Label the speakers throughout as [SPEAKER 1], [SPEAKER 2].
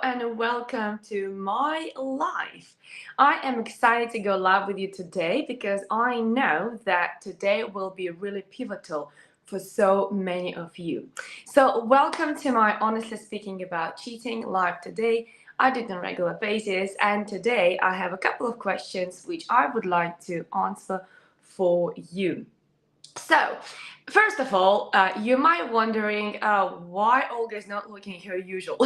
[SPEAKER 1] and welcome to my life. I am excited to go live with you today because I know that today will be really pivotal for so many of you. So, welcome to my Honestly Speaking About Cheating live today. I do it on a regular basis, and today I have a couple of questions which I would like to answer for you. So, first of all, you might wondering why Olga is not looking her usual,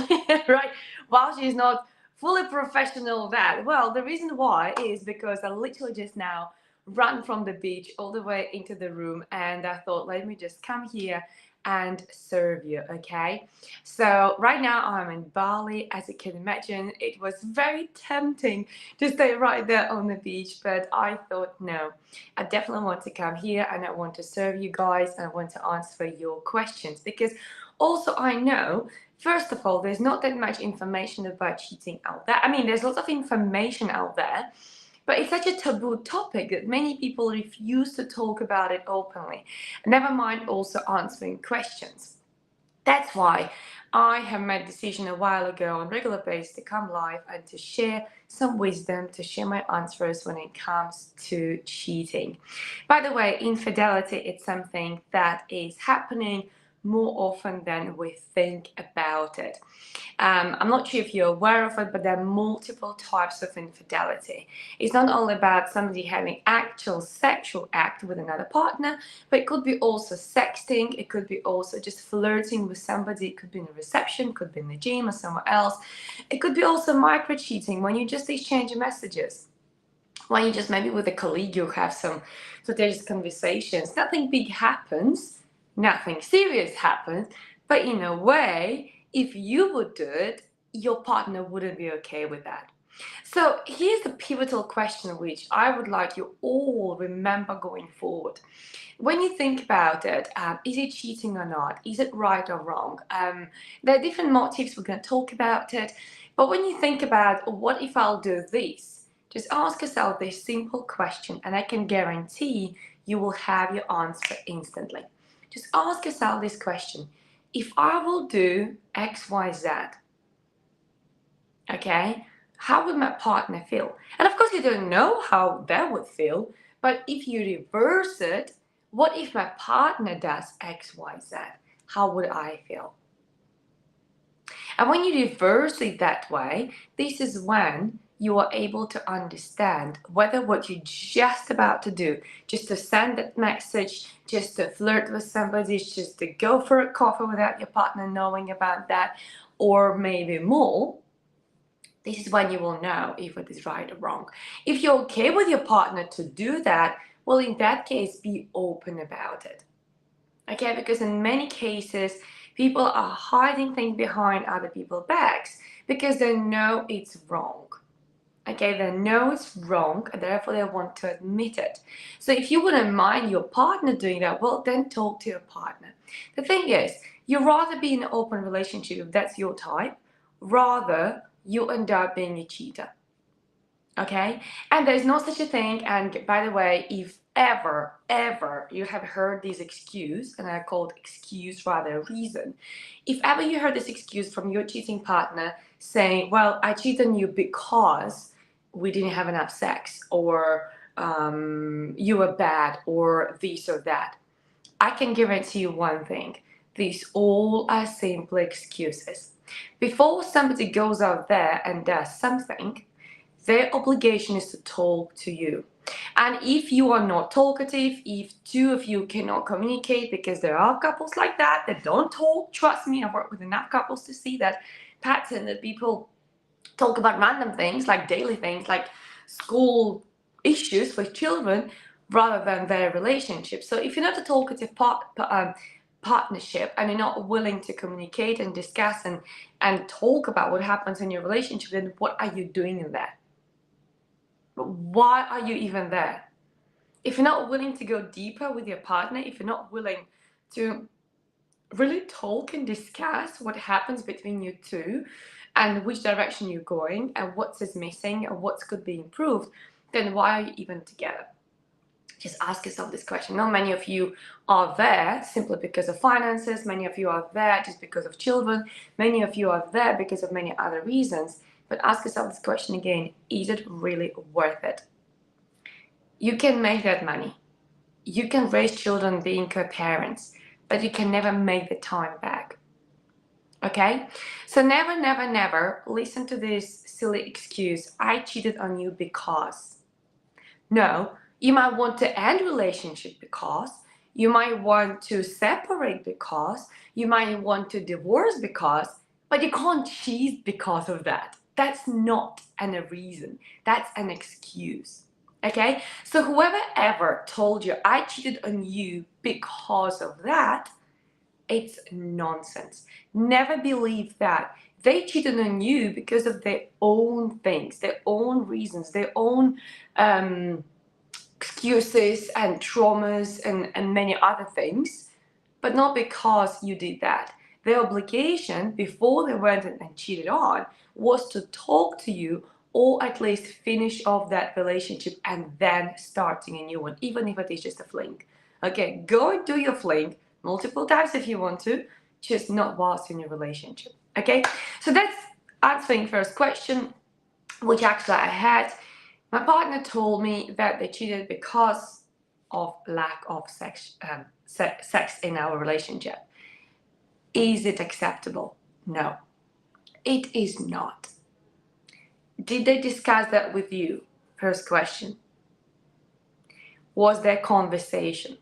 [SPEAKER 1] right? While she's not fully professional that. Well, the reason why is because I literally just now ran from the beach all the way into the room, and I thought, let me just come here and serve you, okay? So right now I'm in Bali. As you can imagine, it was very tempting to stay right there on the beach, but I thought no, I definitely want to come here and I want to serve you guys and I want to answer your questions because also I know, first of all, there's not that much information about cheating out there. I mean, there's lots of information out there, but it's such a taboo topic that many people refuse to talk about it openly. Never mind also answering questions. That's why I have made a decision a while ago on regular basis to come live and to share some wisdom, to share my answers when it comes to cheating. By the way, infidelity is something that is happening more often than we think about it. I'm not sure if you're aware of it, but there are multiple types of infidelity. It's not only about somebody having actual sexual act with another partner, but it could be also sexting, it could be also just flirting with somebody, it could be in a reception, it could be in the gym or somewhere else. It could be also micro cheating when you just exchange messages. When you just maybe with a colleague you have some flirtatious conversations. Nothing big happens, nothing serious happens, but in a way, if you would do it, your partner wouldn't be okay with that. So here's the pivotal question which I would like you all remember going forward. When you think about it, is it cheating or not? Is it right or wrong? There are different motives, we're going to talk about it. But when you think about what if I'll do this, just ask yourself this simple question and I can guarantee you will have your answer instantly. Just ask yourself this question. If I will do X, Y, Z, okay, how would my partner feel? And of course, you don't know how they would feel, but if you reverse it, what if my partner does X, Y, Z? How would I feel? And when you reverse it that way, this is when you are able to understand whether what you're just about to do, just to send that message, just to flirt with somebody, just to go for a coffee without your partner knowing about that, or maybe more, this is when you will know if it is right or wrong. If you're okay with your partner to do that, well, in that case, be open about it. Okay, because in many cases, people are hiding things behind other people's backs because they know it's wrong. Okay, they know it's wrong and therefore they want to admit it. So if you wouldn't mind your partner doing that, well, then talk to your partner. The thing is, you'd rather be in an open relationship if that's your type, rather you end up being a cheater. Okay, and there's no such a thing. And by the way, if ever you have heard this excuse, and I call it excuse rather reason, if ever you heard this excuse from your cheating partner saying, well, I cheated on you because we didn't have enough sex, or you were bad, or this or that, I can guarantee you one thing: these all are simply excuses. Before somebody goes out there and does something, their obligation is to talk to you. And if you are not talkative, if two of you cannot communicate, because there are couples like that don't talk, trust me, I've worked with enough couples to see that pattern, that people talk about random things, like daily things, like school issues with children, rather than their relationship. So if you're not a talkative partnership and you're not willing to communicate and discuss and talk about what happens in your relationship, then what are you doing in that? Why are you even there? If you're not willing to go deeper with your partner, if you're not willing to really talk and discuss what happens between you two and which direction you're going and what's is missing and what could be improved, then why are you even together? Just ask yourself this question. Not many of you are there simply because of finances. Many of you are there just because of children. Many of you are there because of many other reasons. But ask yourself this question again. Is it really worth it? You can make that money. You can raise children being co-parents, but you can never make the time back. Okay? So never, never, never listen to this silly excuse. I cheated on you because. No, you might want to end relationship because, you might want to separate because, you might want to divorce because, but you can't cheat because of that. That's not a reason. That's an excuse. Okay? So whoever ever told you I cheated on you because of that, it's nonsense. Never believe that. They cheated on you because of their own things, their own reasons, their own excuses and traumas and many other things, but not because you did that. Their obligation before they went and cheated on was to talk to you, or at least finish off that relationship and then starting a new one, even if it is just a fling. Okay, go and do your fling multiple times if you want to, just not whilst in a relationship. Okay, so that's answering first question, which actually I had. My partner told me that they cheated because of lack of sex in our relationship. Is it acceptable? No, it is not. Did they discuss that with you? First question. Was there conversation?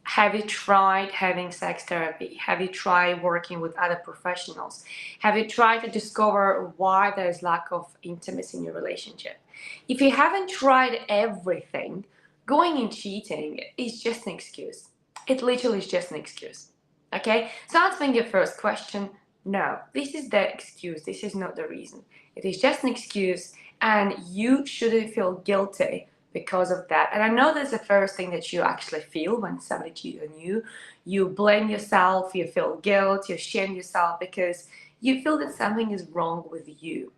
[SPEAKER 1] Have you tried having sex therapy? Have you tried working with other professionals? Have you tried to discover why there's lack of intimacy in your relationship? If you haven't tried everything, going and cheating is just an excuse. It literally is just an excuse. Okay? So answering your first question, no, this is the excuse. This is not the reason. It is just an excuse, and you shouldn't feel guilty because of that. And I know that's the first thing that you actually feel when somebody cheats on you. You blame yourself, you feel guilt, you shame yourself because you feel that something is wrong with you.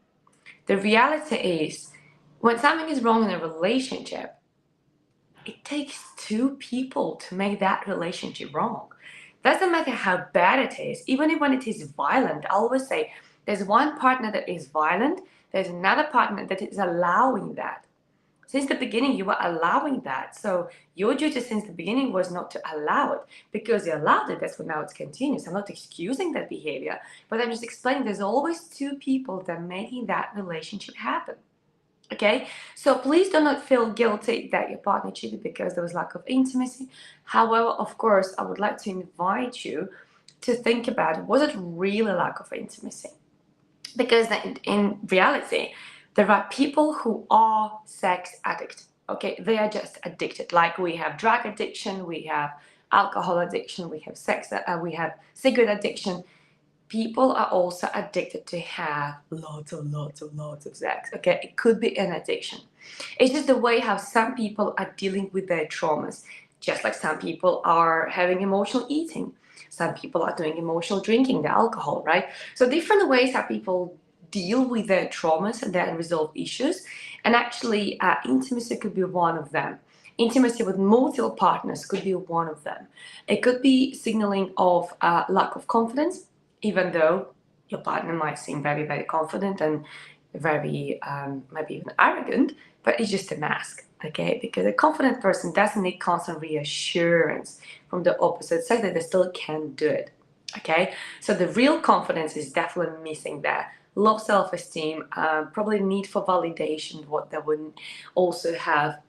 [SPEAKER 1] The reality is, when something is wrong in a relationship, it takes two people to make that relationship wrong. Doesn't matter how bad it is, even when it is violent. I always say there's one partner that is violent, there's another partner that is allowing that. Since the beginning, you were allowing that. So your duty since the beginning was not to allow it. Because you allowed it, that's what now it's continuous. I'm not excusing that behavior, but I'm just explaining there's always two people that are making that relationship happen. Okay, so please do not feel guilty that your partner cheated because there was lack of intimacy. However, of course, I would like to invite you to think about, was it really lack of intimacy? Because in reality, there are people who are sex addicts. Okay, they are just addicted. Like we have drug addiction, we have alcohol addiction, we have we have cigarette addiction. People are also addicted to have lots of sex. Okay, it could be an addiction. It's just the way how some people are dealing with their traumas. Just like some people are having emotional eating, some people are doing emotional drinking, the alcohol, right? So different ways how people deal with their traumas and then resolve issues. And actually, intimacy could be one of them. Intimacy with multiple partners could be one of them. It could be signaling of lack of confidence, even though your partner might seem very, very confident and very, maybe even arrogant, but it's just a mask, okay? Because a confident person doesn't need constant reassurance from the opposite sex that they still can do it, okay? So the real confidence is definitely missing there. Low self-esteem, probably need for validation, what they would also have,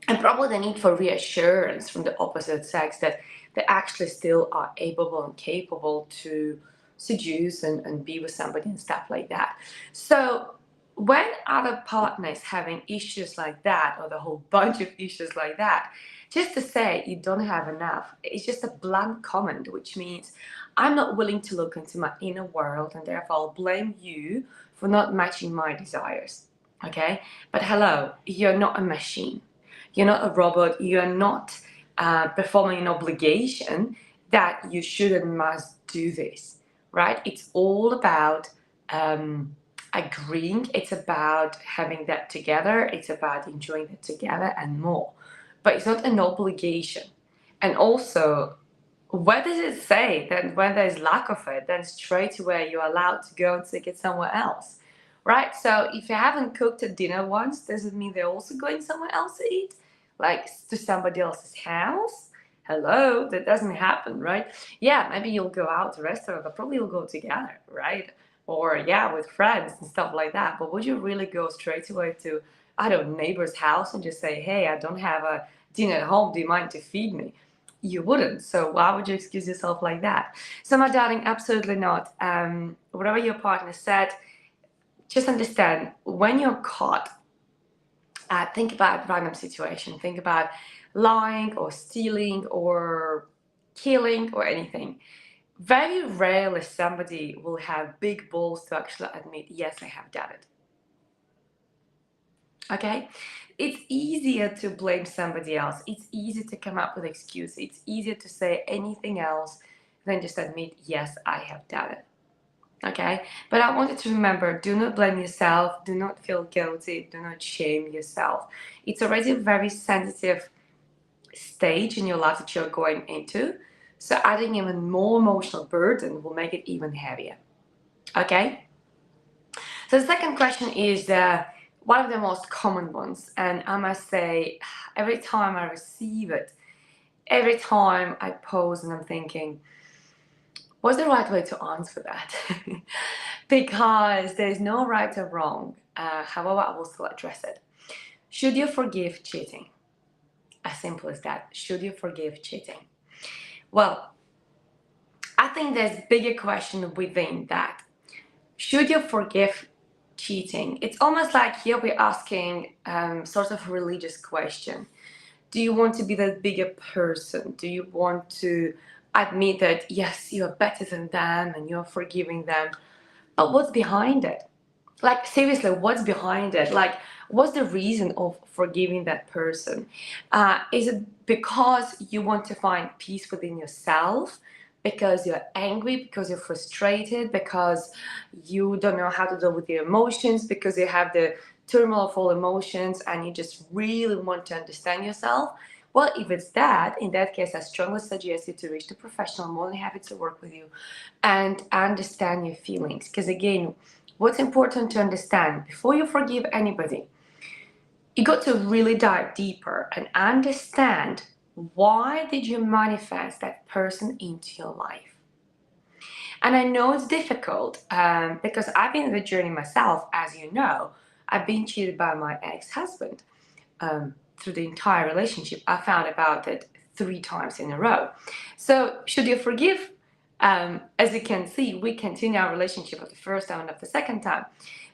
[SPEAKER 1] and probably the need for reassurance from the opposite sex that they actually still are able and capable to seduce and be with somebody and stuff like that. So when other partners having issues like that, or the whole bunch of issues like that, just to say you don't have enough, it's just a blunt comment, which means I'm not willing to look into my inner world, and therefore I'll blame you for not matching my desires. Okay? But hello, you're not a machine. You're not a robot. You're not performing an obligation that you should and must do this, right? It's all about agreeing. It's about having that together. It's about enjoying it together and more. but it's not an obligation. And also, where does it say that when there's lack of it, then straight away you're allowed to go and take it somewhere else, right? So if you haven't cooked a dinner once, does it mean they're also going somewhere else to eat, like to somebody else's house? Hello, that doesn't happen, right? Yeah, maybe you'll go out to a restaurant, but probably you'll go together, right? Or yeah, with friends and stuff like that. But would you really go straight away to, I don't know, neighbor's house and just say, hey, I don't have a dinner at home, do you mind to feed me? You wouldn't. So why would you excuse yourself like that? So my darling, absolutely not. Whatever your partner said, just understand when you're caught, think about random situation. Think about lying or stealing or killing or anything. Very rarely somebody will have big balls to actually admit, yes, I have done it. Okay? It's easier to blame somebody else. It's easier to come up with excuses. It's easier to say anything else than just admit, yes, I have done it. Okay? But I want you to remember, do not blame yourself. Do not feel guilty. Do not shame yourself. It's already a very sensitive stage in your life that you're going into. So adding even more emotional burden will make it even heavier. Okay? So the second question is one of the most common ones. And I must say, every time I receive it, every time I pause and I'm thinking, what's the right way to answer that? Because there's no right or wrong. However, I will still address it. Should you forgive cheating? As simple as that. Should you forgive cheating? Well, I think there's a bigger question within that. Should you forgive cheating? It's almost like here we're asking sort of a religious question. Do you want to be the bigger person? Do you want to admit that, yes, you're better than them and you're forgiving them? But what's behind it? Like, seriously, what's behind it? Like, what's the reason of forgiving that person? Is it because you want to find peace within yourself? Because you're angry? Because you're frustrated? Because you don't know how to deal with your emotions? Because you have the turmoil of all emotions and you just really want to understand yourself? Well, if it's that, in that case, I strongly suggest you to reach the professional. I'm more than happy to work with you and understand your feelings. Because again, what's important to understand before you forgive anybody, you got to really dive deeper and understand, why did you manifest that person into your life? And I know it's difficult because I've been in the journey myself. As you know, I've been cheated by my ex-husband through the entire relationship. I found about it 3 times in a row. So should you forgive? As you can see, we continue our relationship of the first time and of the second time.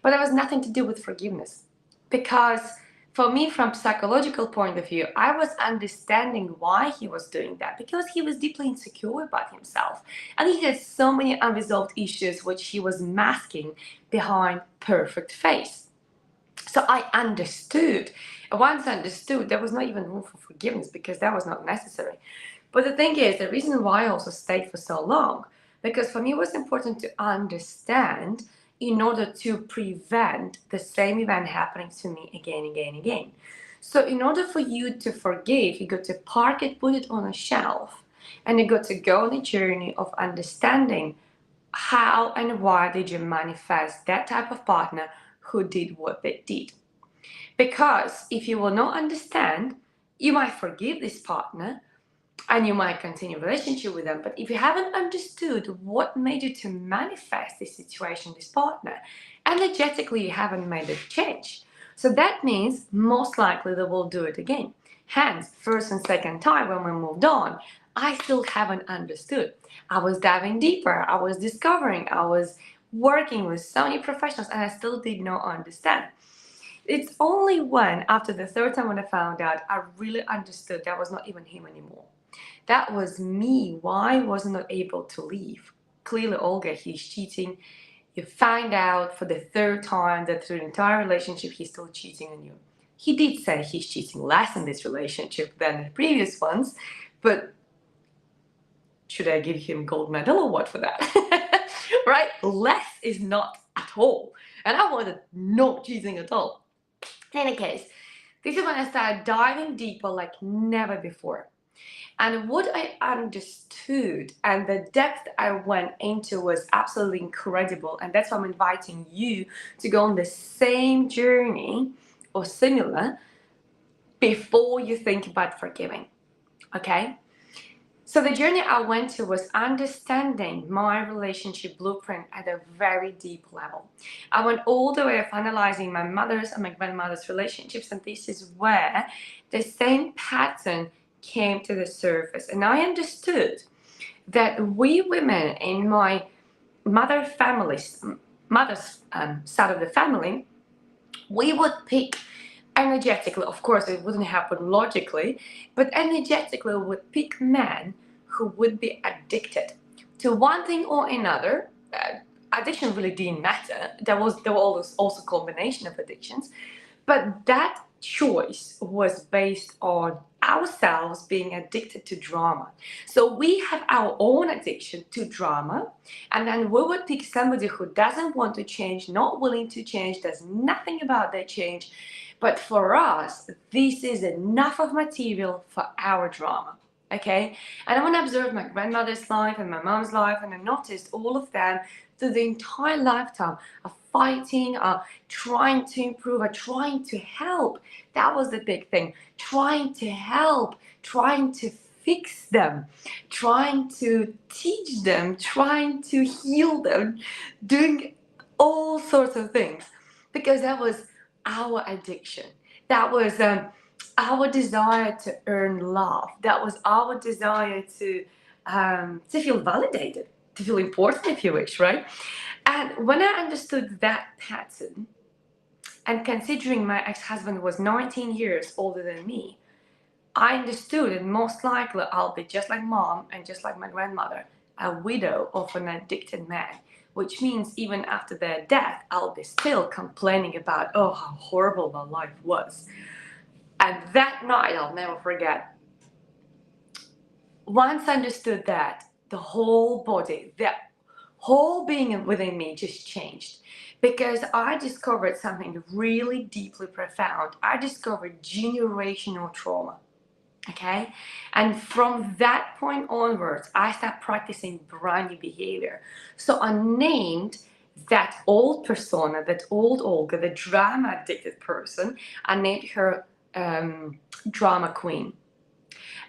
[SPEAKER 1] But there was nothing to do with forgiveness. Because for me, from psychological point of view, I was understanding why he was doing that. Because he was deeply insecure about himself. And he had so many unresolved issues which he was masking behind perfect face. So I understood. Once I understood, there was not even room for forgiveness because that was not necessary. But the thing is, the reason why I also stayed for so long, because for me it was important to understand in order to prevent the same event happening to me again, again, again. So in order for you to forgive, you got to park it, put it on a shelf, and you got to go on a journey of understanding how and why did you manifest that type of partner who did what they did. Because if you will not understand, you might forgive this partner and you might continue a relationship with them. But if you haven't understood what made you to manifest this situation, this partner, energetically you haven't made a change. So that means most likely they will do it again. Hence, first and second time when we moved on, I still haven't understood. I was diving deeper, I was discovering, I was working with so many professionals, and I still did not understand. It's only when, after the third time when I found out, I really understood that was not even him anymore. That was me. Why wasn't I able to leave? Clearly, Olga, he's cheating. You find out for the third time that through the entire relationship, he's still cheating on you. He did say he's cheating less in this relationship than the previous ones, but should I give him gold medal or what for that? Right? Less is not at all. And I wanted no cheating at all. In any case, This is when I started diving deeper like never before. And what I understood and the depth I went into was absolutely incredible. And that's why I'm inviting you to go on the same journey or similar before you think about forgiving. Okay? So the journey I went to was understanding my relationship blueprint at a very deep level. I went all the way of analyzing my mother's and my grandmother's relationships, and this is where the same pattern came to the surface. And I understood that we women in my mother's side of the family, we would pick energetically, of course it wouldn't happen logically, but energetically would pick men who would be addicted to one thing or another. Addiction really didn't matter. There were always also combination of addictions, but that choice was based on ourselves being addicted to drama. So we have our own addiction to drama, and then we would pick somebody who doesn't want to change, not willing to change, does nothing about their change. But for us, this is enough of material for our drama. Okay? And I want to observe my grandmother's life and my mom's life, and I noticed all of them through the entire lifetime of fighting, trying to improve, trying to help. That was the big thing. Trying to help, trying to fix them, trying to teach them, trying to heal them, doing all sorts of things, because that was our addiction. That was our desire to earn love. That was our desire to feel validated, to feel important, if you wish, right? And when I understood that pattern, and considering my ex-husband was 19 years older than me, I understood that most likely I'll be just like mom and just like my grandmother, a widow of an addicted man, which means even after their death, I'll be still complaining about, oh, how horrible my life was. And that night, I'll never forget, once I understood that, the whole body, the whole being within me just changed, because I discovered something really deeply profound. I discovered generational trauma. Okay, and from that point onwards, I started practicing brand new behavior. So I named that old persona, that old Olga, the drama addicted person, I named her drama queen.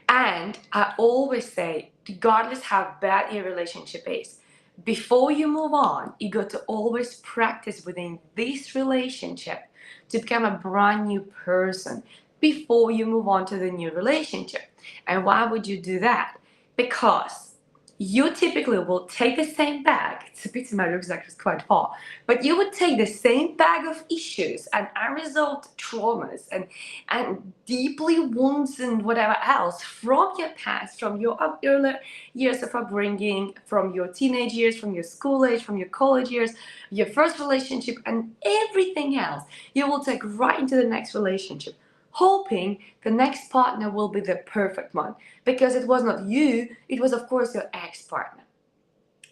[SPEAKER 1] And I always say, regardless how bad your relationship is, before you move on, you got to always practice within this relationship to become a brand new person before you move on to the new relationship. And why would you do that? Because you typically will take the same bag. It's a pity my rucksack is quite far, but you would take the same bag of issues and unresolved traumas and deeply wounds and whatever else from your past, from your earlier years of upbringing, from your teenage years, from your school age, from your college years, your first relationship, and everything else you will take right into the next relationship, hoping the next partner will be the perfect one, because it was not you, it was of course your ex-partner.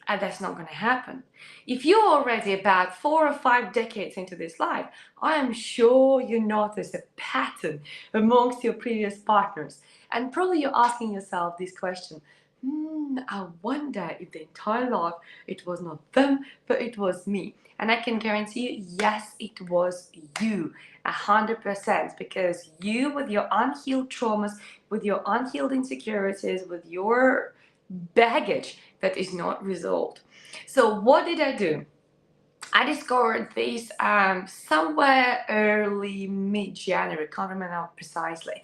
[SPEAKER 1] And that's not going to happen. If you're already about 4 or 5 decades into this life, I am sure you notice a pattern amongst your previous partners. And probably you're asking yourself this question, I wonder if the entire life it was not them, but it was me. And I can guarantee you, yes, it was you, 100%, because you, with your unhealed traumas, with your unhealed insecurities, with your baggage that is not resolved. So what did I do? I discovered this somewhere early mid-January, can't remember now precisely.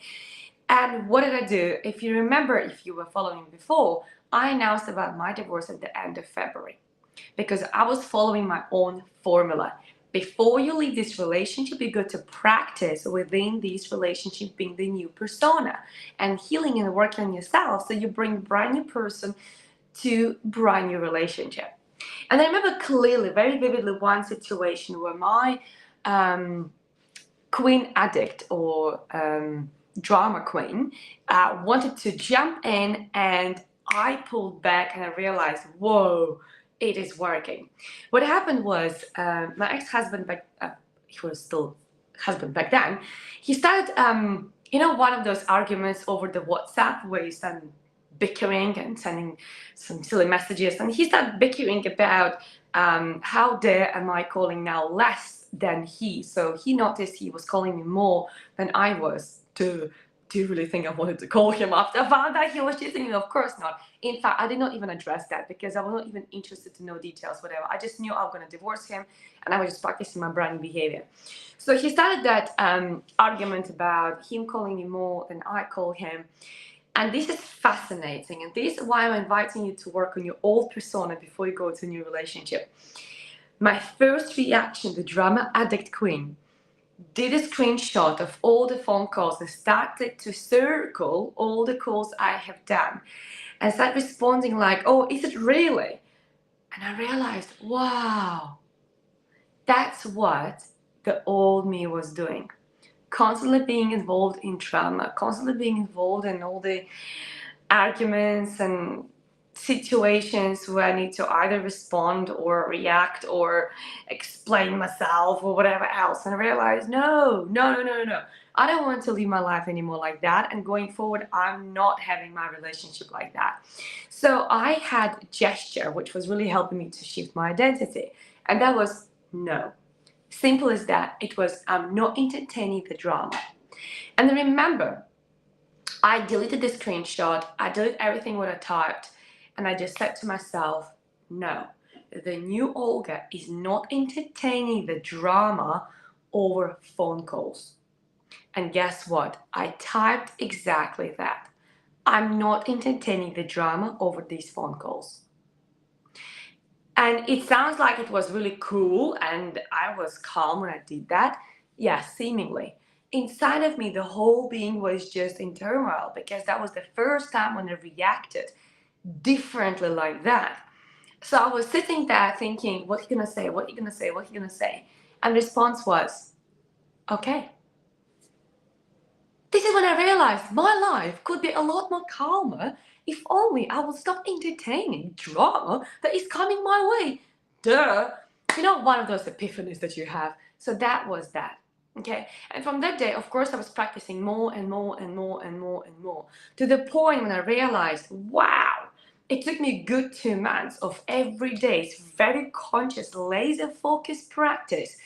[SPEAKER 1] And what did I do? If you remember, if you were following before, I announced about my divorce at the end of February, because I was following my own formula. Before you leave this relationship, you got to practice within this relationship being the new persona and healing and working on yourself, so you bring brand new person to brand new relationship. And I remember clearly, very vividly, one situation where my queen addict or drama queen wanted to jump in, and I pulled back and I realized, whoa, it is working. What happened was my ex-husband, he was still husband back then, he started, one of those arguments over the WhatsApp where you start bickering and sending some silly messages. And he started bickering about how dare am I calling now less than he. So he noticed he was calling me more than I was. Do you really think I wanted to call him after I found out he was cheating me? Of course not. In fact, I did not even address that because I was not even interested to know details, whatever. I just knew I was going to divorce him and I was just practicing my brand new behavior. So he started that argument about him calling me more than I call him. And this is fascinating. And this is why I'm inviting you to work on your old persona before you go to a new relationship. My first reaction, the drama addict queen, did a screenshot of all the phone calls and started to circle all the calls I have done and started responding like, oh, is it really? And I realized, wow, that's what the old me was doing. Constantly being involved in drama, constantly being involved in all the arguments and situations where I need to either respond or react or explain myself or whatever else. And I realized, no. I don't want to live my life anymore like that. And going forward, I'm not having my relationship like that. So I had a gesture, which was really helping me to shift my identity. And that was no. Simple as that. It was, I'm not entertaining the drama. And remember, I deleted the screenshot, I deleted everything what I typed, and I just said to myself, no, the new Olga is not entertaining the drama over phone calls. And guess what? I typed exactly that. I'm not entertaining the drama over these phone calls. And it sounds like it was really cool and I was calm when I did that. Yeah, seemingly. Inside of me, the whole being was just in turmoil because that was the first time when I reacted differently like that. So I was sitting there thinking, what are you gonna say? What are you gonna say? What are you gonna say? And the response was, okay. This is when I realized my life could be a lot more calmer if only I would stop entertaining drama that is coming my way. Duh. One of those epiphanies that you have. So that was that. Okay. And from that day, of course, I was practicing more and more and more and more and more to the point when I realized, wow, it took me a good 2 months of every day's very conscious, laser focused practice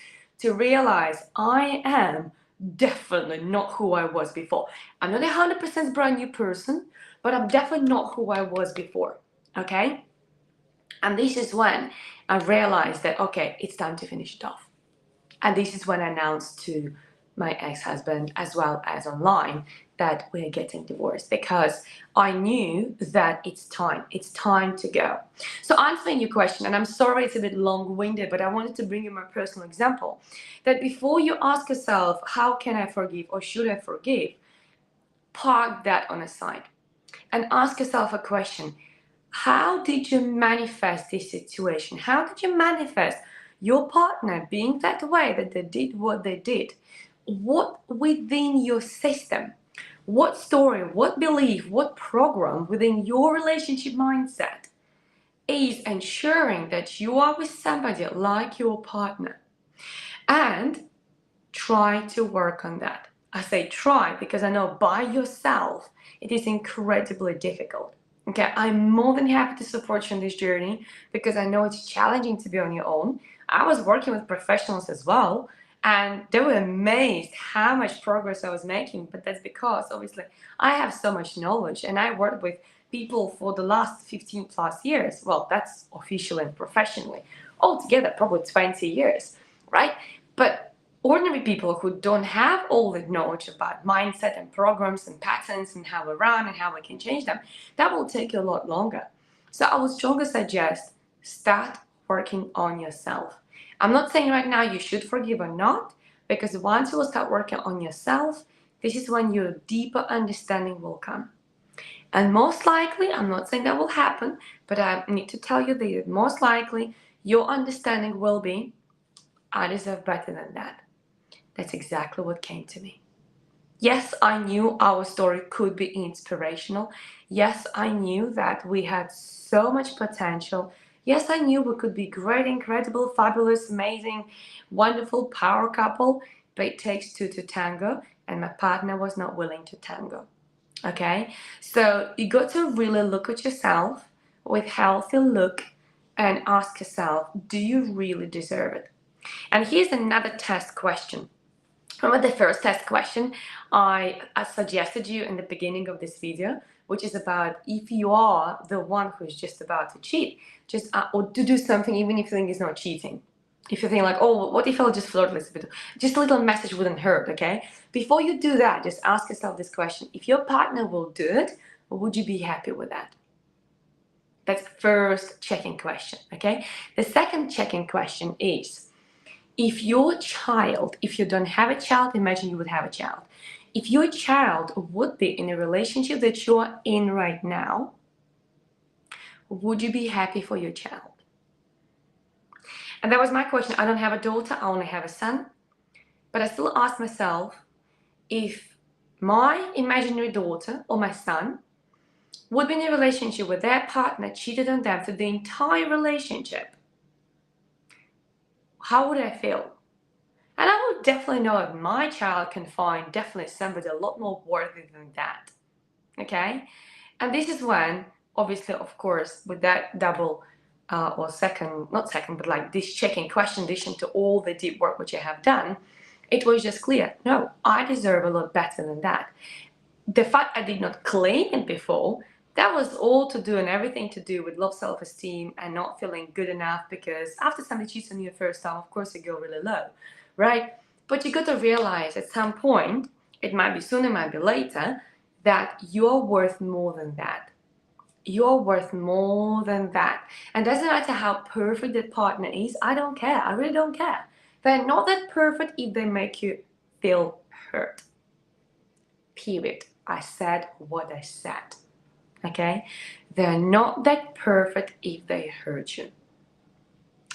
[SPEAKER 1] to realize I am definitely not who I was before. I'm not 100% brand new person, but I'm definitely not who I was before. Okay? And this is when I realized that, okay, it's time to finish it off. And this is when I announced to my ex-husband as well as online that we're getting divorced because I knew that it's time to go. So answering your question, and I'm sorry it's a bit long-winded, but I wanted to bring you my personal example, that before you ask yourself, how can I forgive or should I forgive, park that on a side and ask yourself a question. How did you manifest this situation? How did you manifest your partner being that way, that they did what they did? What within your system, what story, what belief, what program within your relationship mindset is ensuring that you are with somebody like your partner? And try to work on that. I say try because I know by yourself it is incredibly difficult. Okay, I'm more than happy to support you on this journey because I know it's challenging to be on your own. I was working with professionals as well, and they were amazed how much progress I was making. But that's because obviously I have so much knowledge and I worked with people for the last 15 plus years. Well, that's officially and professionally. Altogether, probably 20 years, right? But ordinary people who don't have all the knowledge about mindset and programs and patterns and how we run and how we can change them, that will take you a lot longer. So I would strongly suggest start working on yourself. I'm not saying right now you should forgive or not, because once you will start working on yourself, this is when your deeper understanding will come. And most likely, I'm not saying that will happen, but I need to tell you that most likely your understanding will be, I deserve better than that. That's exactly what came to me. Yes, I knew our story could be inspirational. Yes, I knew that we had so much potential. Yes, I knew we could be great, incredible, fabulous, amazing, wonderful power couple. but it takes two to tango, and my partner was not willing to tango. Okay, so you got to really look at yourself with healthy look and ask yourself, do you really deserve it? And here's another test question. Remember the first test question I suggested you in the beginning of this video, which is about if you are the one who's just about to cheat, just or to do something even if you think it's not cheating. If you think like, oh, what if I'll just flirt a little bit? Just a little message wouldn't hurt, okay? Before you do that, just ask yourself this question. If your partner will do it, would you be happy with that? That's first checking question, okay? The second checking question is, if your child, if you don't have a child, imagine you would have a child. If your child would be in a relationship that you're in right now, would you be happy for your child? And that was my question. I don't have a daughter, I only have a son. But I still ask myself, if my imaginary daughter or my son would be in a relationship with their partner, cheated on them through the entire relationship, how would I feel? And I would definitely know if my child can find definitely somebody a lot more worthy than that. Okay? And this is when, obviously, of course, with that double or second, not second, but like this checking question, addition to all the deep work which I have done, it was just clear, no, I deserve a lot better than that. The fact I did not claim it before, that was all to do and everything to do with low self-esteem and not feeling good enough, because after somebody cheats on you the first time, of course you go really low, right? But you got to realize at some point, it might be sooner, it might be later, that you're worth more than that. You're worth more than that. And doesn't matter how perfect that partner is, I don't care. I really don't care. They're not that perfect if they make you feel hurt. Period. I said what I said. Okay? They're not that perfect if they hurt you.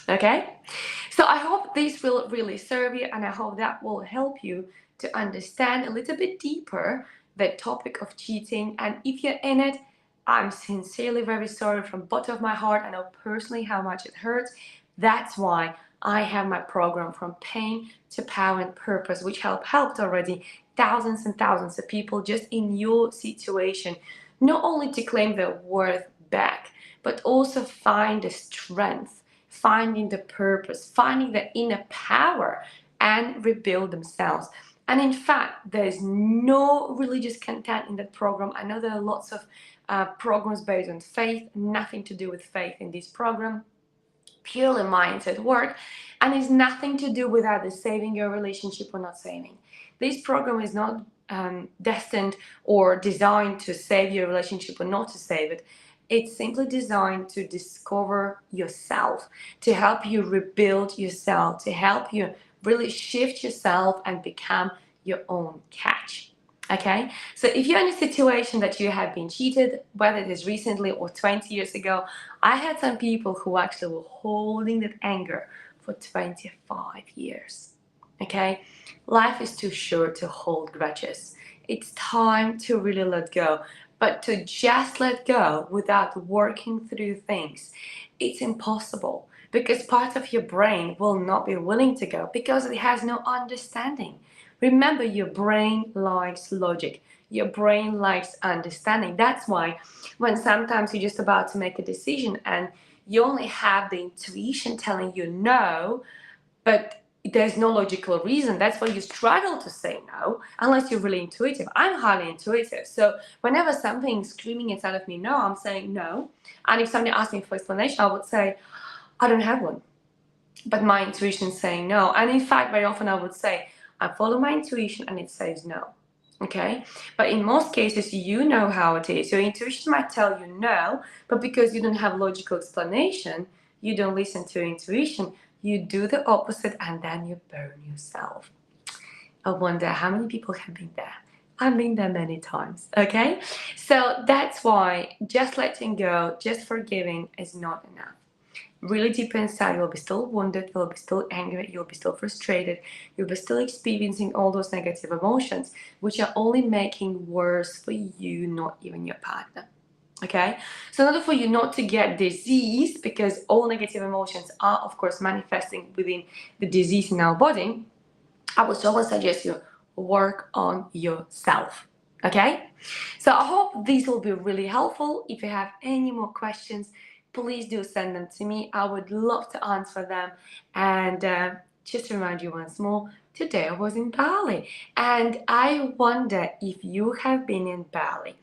[SPEAKER 1] Okay? So I hope this will really serve you, and I hope that will help you to understand a little bit deeper the topic of cheating. And if you're in it, I'm sincerely very sorry from the bottom of my heart. I know personally how much it hurts. That's why I have my program From Pain to Power and Purpose, which helped already thousands and thousands of people just in your situation, not only to claim their worth back, but also find the strength, finding the purpose, finding the inner power, and rebuild themselves. And in fact, there's no religious content in that program. I know there are lots of programs based on faith, nothing to do with faith in this program, purely mindset work, and it's nothing to do with either saving your relationship or not saving. This program is not destined or designed to save your relationship or not to save it. It's simply designed to discover yourself, to help you rebuild yourself, to help you really shift yourself and become your own catch. Okay, so if you're in a situation that you have been cheated, whether it is recently or 20 years ago, I had some people who actually were holding that anger for 25 years. Okay, life is too short to hold grudges. It's time to really let go. But to just let go without working through things, it's impossible, because part of your brain will not be willing to go because it has no understanding. Remember, your brain likes logic. Your brain likes understanding. That's why when sometimes you're just about to make a decision and you only have the intuition telling you no, but there's no logical reason, that's why you struggle to say no, unless you're really intuitive. I'm highly intuitive. So whenever something's screaming inside of me, no, I'm saying no. And if somebody asks me for explanation, I would say, I don't have one. But my intuition is saying no. And in fact, very often I would say, I follow my intuition and it says no. Okay? But in most cases, you know how it is. Your intuition might tell you no, but because you don't have logical explanation, you don't listen to your intuition. You do the opposite and then you burn yourself. I wonder how many people have been there. I've been there many times, okay? So that's why just letting go, just forgiving is not enough. Really deep inside, you'll be still wounded, you'll be still angry, you'll be still frustrated, you'll be still experiencing all those negative emotions, which are only making worse for you, not even your partner. Okay, so in order for you not to get disease, because all negative emotions are of course manifesting within the disease in our body, I would strongly suggest you work on yourself. Okay? So I hope these will be really helpful. If you have any more questions, please do send them to me. I would love to answer them. And just to remind you once more, today I was in Bali. And I wonder if you have been in Bali.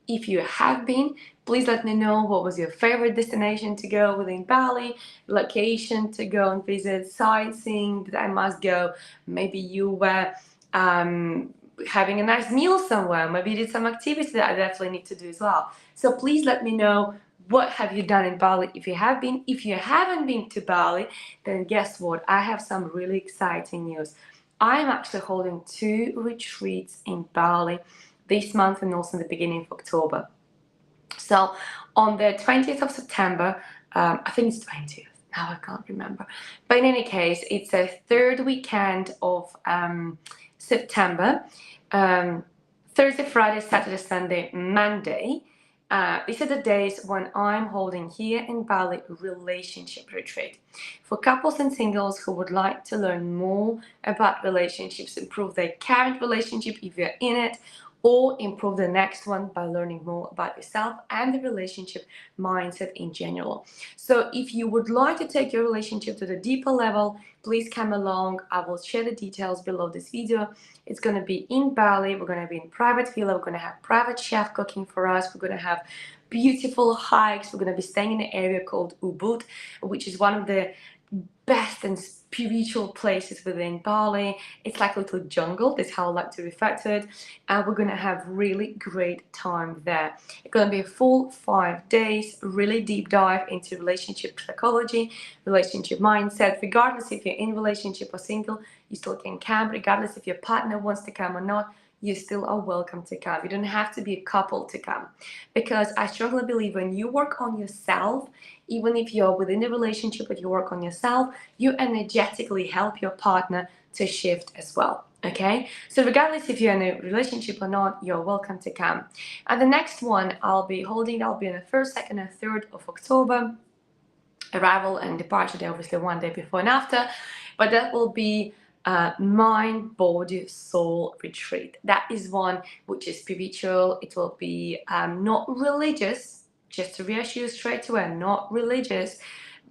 [SPEAKER 1] If you have been, please let me know what was your favorite destination to go within Bali, location to go and visit, sightseeing that I must go. Maybe you were having a nice meal somewhere. Maybe you did some activity that I definitely need to do as well. So please let me know, what have you done in Bali if you have been. If you haven't been to Bali, then guess what? I have some really exciting news. I'm actually holding 2 retreats in Bali this month and also in the beginning of October. So on the 20th of September, I think it's 20th, now I can't remember. But in any case, it's a third weekend of September. Thursday, Friday, Saturday, Sunday, Monday. These are the days when I'm holding here in Bali relationship retreat for couples and singles who would like to learn more about relationships, improve their current relationship if you're in it, or improve the next one by learning more about yourself and the relationship mindset in general. So if you would like to take your relationship to the deeper level, please come along. I will share the details below this video. It's going to be in Bali. We're going to be in private villa. We're going to have private chef cooking for us. We're going to have beautiful hikes. We're going to be staying in an area called Ubud, which is one of the best and spiritual places within Bali. It's like a little jungle, that's how I like to refer to it, and we're gonna have really great time there. It's gonna be a full 5 days, really deep dive into relationship psychology, relationship mindset. Regardless if you're in relationship or single, you still can come. Regardless if your partner wants to come or not, you still are welcome to come. You don't have to be a couple to come, because I strongly believe when you work on yourself, even if you're within a relationship but you work on yourself, you energetically help your partner to shift as well. Okay, so regardless if you're in a relationship or not, you're welcome to come. And the next one I'll be on the 1st, 2nd, and 3rd of October. Arrival and departure day, obviously one day before and after, but that will be mind, body, soul retreat. That is one which is spiritual. It will be not religious, just to reassure you straight away, not religious.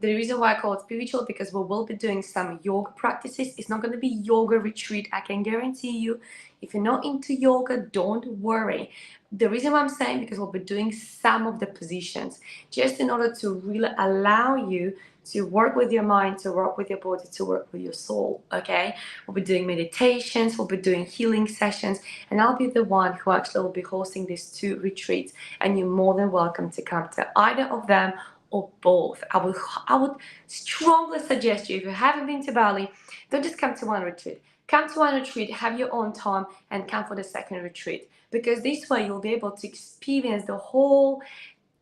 [SPEAKER 1] The reason why I call it spiritual, because we will be doing some yoga practices. It's not going to be yoga retreat, I can guarantee you. If you're not into yoga, don't worry. The reason why I'm saying, because we'll be doing some of the positions just in order to really allow you to work with your mind, to work with your body, to work with your soul. Okay, we'll be doing meditations, we'll be doing healing sessions, and I'll be the one who actually will be hosting these 2 retreats, and you're more than welcome to come to either of them or both. I would strongly suggest you, if you haven't been to Bali, don't just come to one retreat. Come to one retreat, have your own time, and come for the second retreat, because this way you'll be able to experience the whole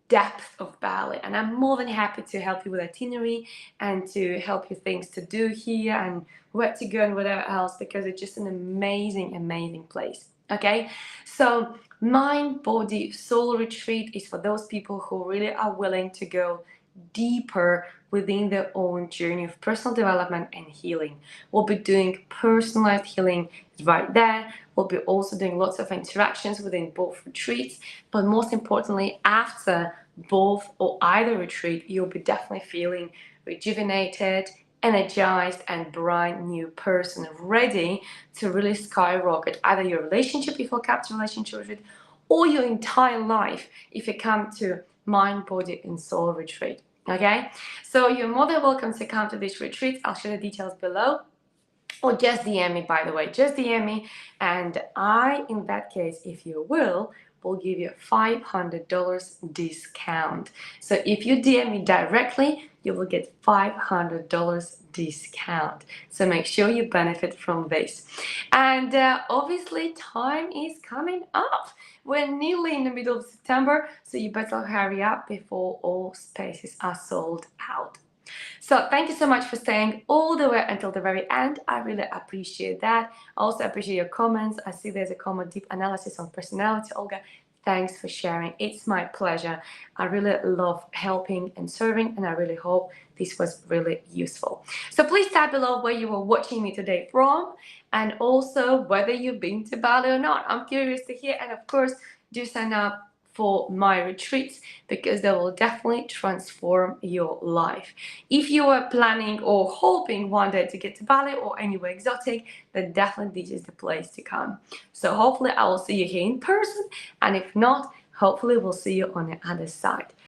[SPEAKER 1] depth of Bali. And I'm more than happy to help you with itinerary and to help you things to do here and where to go and whatever else, because it's just an amazing place. Okay, so mind, body, soul retreat is for those people who really are willing to go deeper within their own journey of personal development and healing. We'll be doing personalized healing right there. We'll be also doing lots of interactions within both retreats, but most importantly, after both or either retreat, you'll be definitely feeling rejuvenated, energized, and brand new person, ready to really skyrocket either your relationship if you come to relationship retreat, or your entire life if you come to mind, body, and soul retreat. Okay, so you're more than welcome to come to this retreat. I'll share the details below, or just DM me, by the way, just DM me, and I, in that case, if you will give you a $500 discount. So if you DM me directly, you will get $500 discount. So make sure you benefit from this. And obviously time is coming up. We're nearly in the middle of September, so you better hurry up before all spaces are sold out. So thank you so much for staying all the way until the very end. I really appreciate that. I also appreciate your comments. I see there's a comment, deep analysis on personality, Olga. Thanks for sharing. It's my pleasure. I really love helping and serving, and I really hope this was really useful. So please type below where you were watching me today from, and also whether you've been to Bali or not. I'm curious to hear, and of course, do sign up for my retreats because they will definitely transform your life. If you are planning or hoping one day to get to Bali or anywhere exotic, then definitely this is the place to come. So hopefully I will see you here in person, and if not, hopefully we'll see you on the other side.